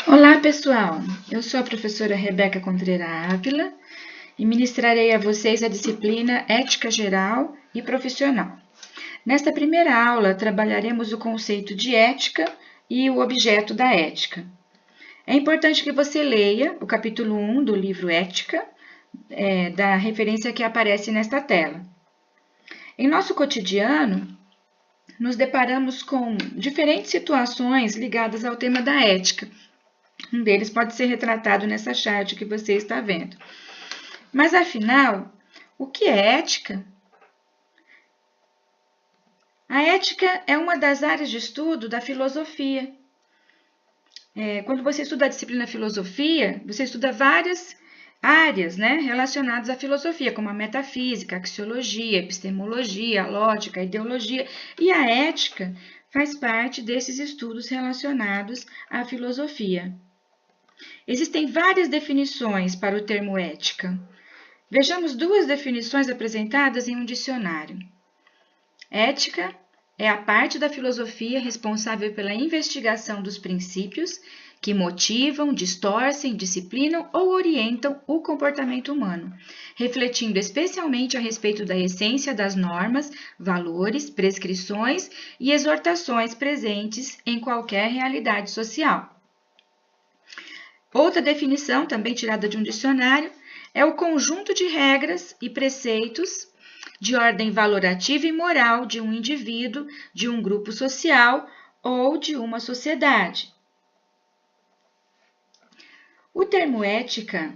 Olá, pessoal! Eu sou a professora Rebeca Contreira Ávila e ministrarei a vocês a disciplina Ética Geral e Profissional. Nesta primeira aula, trabalharemos o conceito de ética e o objeto da ética. É importante que você leia o capítulo 1 do livro Ética, da referência que aparece nesta tela. Em nosso cotidiano, nos deparamos com diferentes situações ligadas ao tema da ética. Um deles pode ser retratado nessa chart que você está vendo. Mas, afinal, o que é ética? A ética é uma das áreas de estudo da filosofia. Quando você estuda a disciplina filosofia, você estuda várias áreas, relacionadas à filosofia, como a metafísica, a axiologia, a epistemologia, a lógica, a ideologia, e a ética faz parte desses estudos relacionados à filosofia. Existem várias definições para o termo ética. Vejamos duas definições apresentadas em um dicionário. Ética é a parte da filosofia responsável pela investigação dos princípios que motivam, distorcem, disciplinam ou orientam o comportamento humano, refletindo especialmente a respeito da essência das normas, valores, prescrições e exortações presentes em qualquer realidade social. Outra definição, também tirada de um dicionário, é o conjunto de regras e preceitos de ordem valorativa e moral de um indivíduo, de um grupo social ou de uma sociedade. O termo ética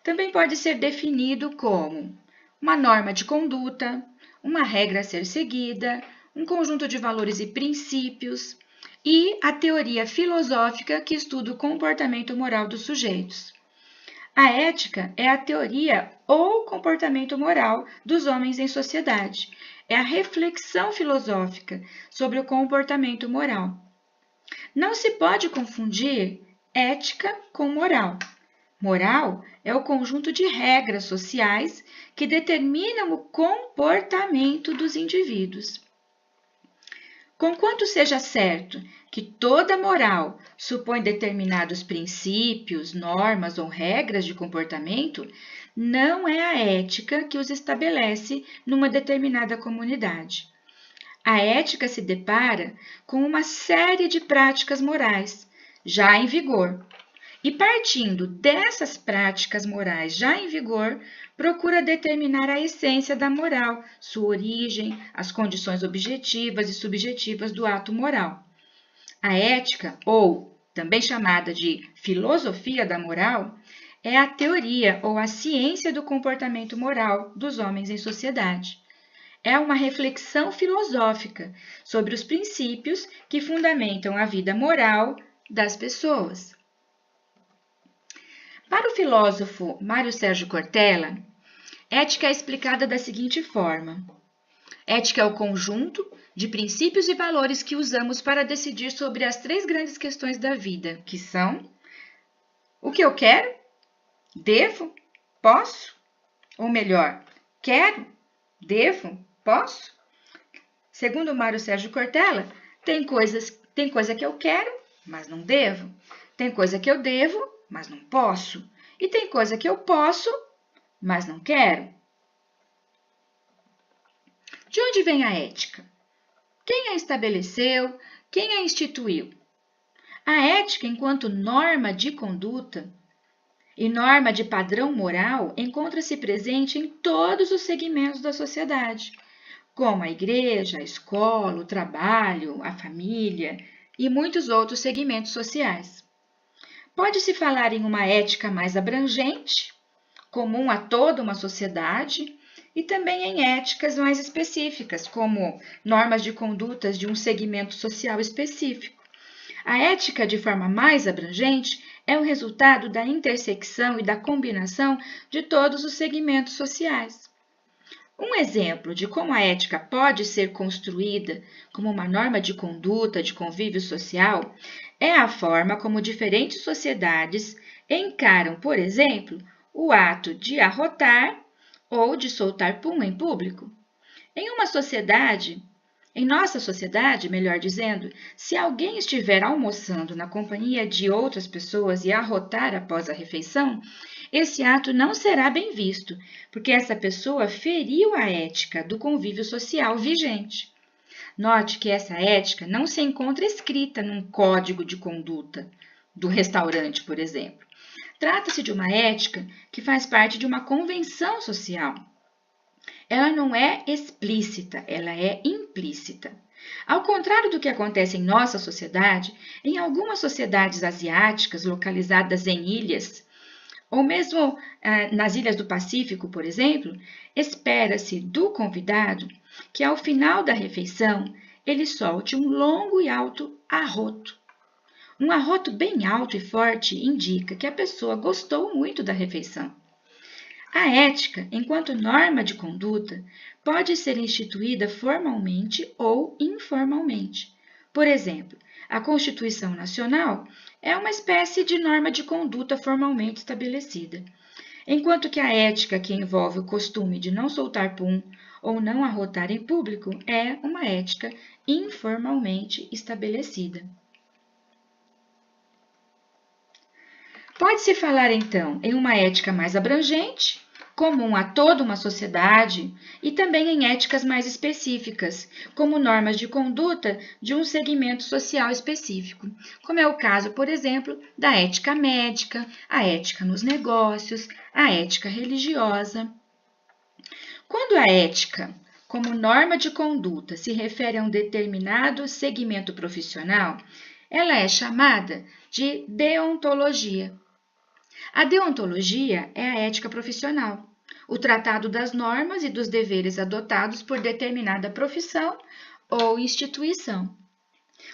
também pode ser definido como uma norma de conduta, uma regra a ser seguida, um conjunto de valores e princípios, e a teoria filosófica que estuda o comportamento moral dos sujeitos. A ética é a teoria ou comportamento moral dos homens em sociedade. É a reflexão filosófica sobre o comportamento moral. Não se pode confundir ética com moral. Moral é o conjunto de regras sociais que determinam o comportamento dos indivíduos. Conquanto seja certo que toda moral supõe determinados princípios, normas ou regras de comportamento, não é a ética que os estabelece numa determinada comunidade. A ética se depara com uma série de práticas morais já em vigor. E partindo dessas práticas morais já em vigor, procura determinar a essência da moral, sua origem, as condições objetivas e subjetivas do ato moral. A ética, ou também chamada de filosofia da moral, é a teoria ou a ciência do comportamento moral dos homens em sociedade. É uma reflexão filosófica sobre os princípios que fundamentam a vida moral das pessoas. Para o filósofo Mário Sérgio Cortella, ética é explicada da seguinte forma: ética é o conjunto de princípios e valores que usamos para decidir sobre as três grandes questões da vida, que são o que eu quero, devo, posso, ou melhor, quero, devo, posso. Segundo Mário Sérgio Cortella, tem coisa que eu quero, mas não devo. Tem coisa que eu devo, mas não posso. E tem coisa que eu posso, mas não quero. De onde vem a ética? Quem a estabeleceu? Quem a instituiu? A ética, enquanto norma de conduta e norma de padrão moral, encontra-se presente em todos os segmentos da sociedade, como a igreja, a escola, o trabalho, a família e muitos outros segmentos sociais. Pode-se falar em uma ética mais abrangente, comum a toda uma sociedade, e também em éticas mais específicas, como normas de condutas de um segmento social específico. A ética, de forma mais abrangente, é o resultado da intersecção e da combinação de todos os segmentos sociais. Um exemplo de como a ética pode ser construída como uma norma de conduta, de convívio social, é a forma como diferentes sociedades encaram, por exemplo, o ato de arrotar ou de soltar pum em público. Em uma sociedade, Em nossa sociedade, melhor dizendo, se alguém estiver almoçando na companhia de outras pessoas e arrotar após a refeição, esse ato não será bem visto, porque essa pessoa feriu a ética do convívio social vigente. Note que essa ética não se encontra escrita num código de conduta do restaurante, por exemplo. Trata-se de uma ética que faz parte de uma convenção social. Ela não é explícita, ela é implícita. Ao contrário do que acontece em nossa sociedade, em algumas sociedades asiáticas localizadas em ilhas, ou mesmo nas ilhas do Pacífico, por exemplo, espera-se do convidado que ao final da refeição ele solte um longo e alto arroto. Um arroto bem alto e forte indica que a pessoa gostou muito da refeição. A ética, enquanto norma de conduta, pode ser instituída formalmente ou informalmente. Por exemplo, a Constituição Nacional é uma espécie de norma de conduta formalmente estabelecida, enquanto que a ética, que envolve o costume de não soltar pum ou não arrotar em público, é uma ética informalmente estabelecida. Pode-se falar, então, em uma ética mais abrangente, comum a toda uma sociedade, e também em éticas mais específicas, como normas de conduta de um segmento social específico, como é o caso, por exemplo, da ética médica, a ética nos negócios, a ética religiosa. Quando a ética, como norma de conduta, se refere a um determinado segmento profissional, ela é chamada de deontologia. A deontologia é a ética profissional, o tratado das normas e dos deveres adotados por determinada profissão ou instituição,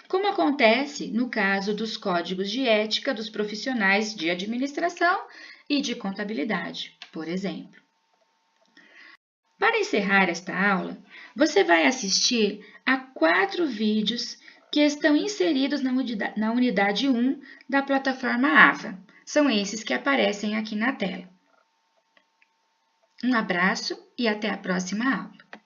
como acontece no caso dos códigos de ética dos profissionais de administração e de contabilidade, por exemplo. Para encerrar esta aula, você vai assistir a 4 vídeos que estão inseridos na unidade 1 da plataforma AVA. São esses que aparecem aqui na tela. Um abraço e até a próxima aula.